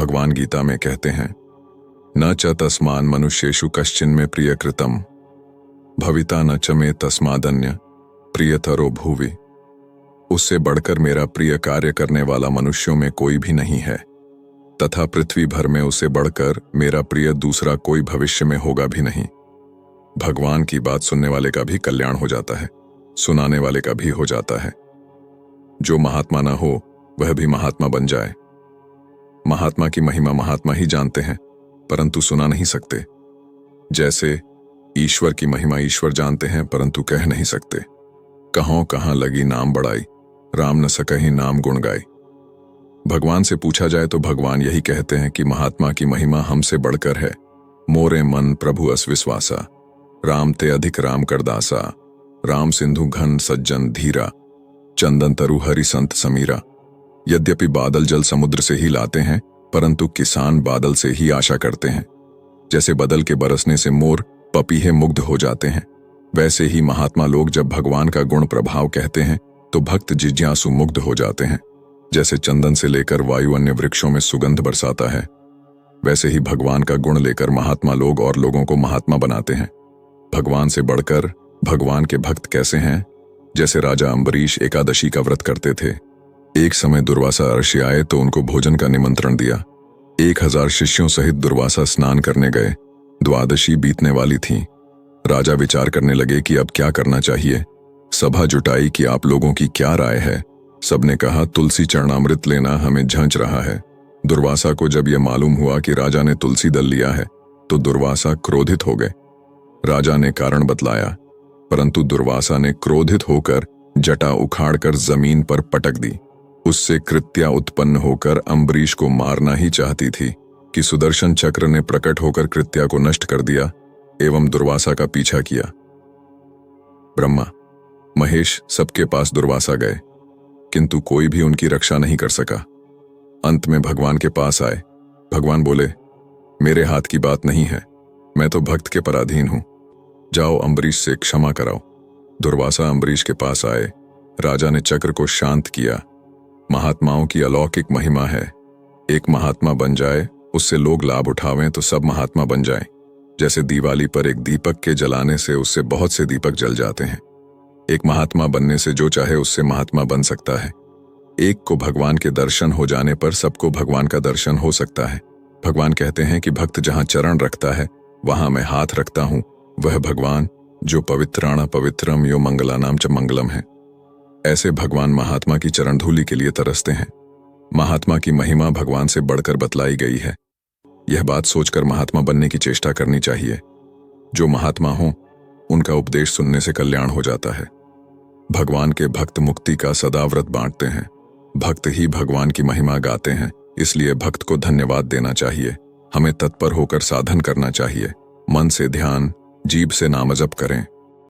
भगवान गीता में कहते हैं, न च तस्मान मनुष्येषु कश्चिन्मे प्रियकृतम भविता न च मे तस्मादन्य प्रियतरो भुवि। उससे बढ़कर मेरा प्रिय कार्य करने वाला मनुष्यों में कोई भी नहीं है, तथा पृथ्वी भर में उससे बढ़कर मेरा प्रिय दूसरा कोई भविष्य में होगा भी नहीं। भगवान की बात सुनने वाले का भी कल्याण हो जाता है, सुनाने वाले का भी हो जाता है। जो महात्मा ना हो वह भी महात्मा बन जाए। महात्मा की महिमा महात्मा ही जानते हैं, परंतु सुना नहीं सकते। जैसे ईश्वर की महिमा ईश्वर जानते हैं, परंतु कह नहीं सकते। कहों कहाँ लगी नाम बढ़ाई, राम न सकहि नाम गुण गाई। भगवान से पूछा जाए तो भगवान यही कहते हैं कि महात्मा की महिमा हमसे बढ़कर है। मोरे मन प्रभु अस विश्वासा, राम ते अधिक राम करदासा। राम सिंधु घन सज्जन धीरा, चंदन तरु हरि संत समीरा। यद्यपि बादल जल समुद्र से ही लाते हैं, परंतु किसान बादल से ही आशा करते हैं। जैसे बदल के बरसने से मोर पपीहे मुग्ध हो जाते हैं, वैसे ही महात्मा लोग जब भगवान का गुण प्रभाव कहते हैं तो भक्त जिज्ञासु मुग्ध हो जाते हैं। जैसे चंदन से लेकर वायु अन्य वृक्षों में सुगंध बरसाता है, वैसे ही भगवान का गुण लेकर महात्मा लोग और लोगों को महात्मा बनाते हैं। भगवान से बढ़कर भगवान के भक्त कैसे हैं? जैसे राजा अम्बरीश एकादशी का व्रत करते थे। एक समय दुर्वासा ऋषि आए तो उनको भोजन का निमंत्रण दिया। 1000 शिष्यों सहित दुर्वासा स्नान करने गए। द्वादशी बीतने वाली थी। राजा विचार करने लगे कि अब क्या करना चाहिए। सभा जुटाई कि आप लोगों की क्या राय है। सबने कहा, तुलसी चरणामृत लेना हमें झंझ रहा है। दुर्वासा को जब यह मालूम हुआ कि राजा ने तुलसी दल लिया है तो दुर्वासा क्रोधित हो गए। राजा ने कारण बतलाया, परंतु दुर्वासा ने क्रोधित होकर जटा उखाड़कर जमीन पर पटक दी। उससे कृत्या उत्पन्न होकर अम्बरीश को मारना ही चाहती थी कि सुदर्शन चक्र ने प्रकट होकर कृत्या को नष्ट कर दिया एवं दुर्वासा का पीछा किया। ब्रह्मा महेश सबके पास दुर्वासा गए, किंतु कोई भी उनकी रक्षा नहीं कर सका। अंत में भगवान के पास आए। भगवान बोले, मेरे हाथ की बात नहीं है, मैं तो भक्त के पराधीन हूं। जाओ अम्बरीश से क्षमा कराओ। दुर्वासा अम्बरीश के पास आए। राजा ने चक्र को शांत किया। महात्माओं की अलौकिक महिमा है। एक महात्मा बन जाए, उससे लोग लाभ उठावें तो सब महात्मा बन जाएं। जैसे दिवाली पर एक दीपक के जलाने से उससे बहुत से दीपक जल जाते हैं। एक महात्मा बनने से जो चाहे उससे महात्मा बन सकता है। एक को भगवान के दर्शन हो जाने पर सबको भगवान का दर्शन हो सकता है। भगवान कहते हैं कि भक्त जहां चरण रखता है वहां मैं हाथ रखता हूं। वह भगवान जो पवित्राणा पवित्रम यो मंगलानाम च मंगलम है। ऐसे भगवान महात्मा की चरण धूलि के लिए तरसते हैं। महात्मा की महिमा भगवान से बढ़कर बतलाई गई है। यह बात सोचकर महात्मा बनने की चेष्टा करनी चाहिए। जो महात्मा हो उनका उपदेश सुनने से कल्याण हो जाता है। भगवान के भक्त मुक्ति का सदा व्रत बांटते हैं। भक्त ही भगवान की महिमा गाते हैं, इसलिए भक्त को धन्यवाद देना चाहिए। हमें तत्पर होकर साधन करना चाहिए। मन से ध्यान, जीभ से नामजप करें।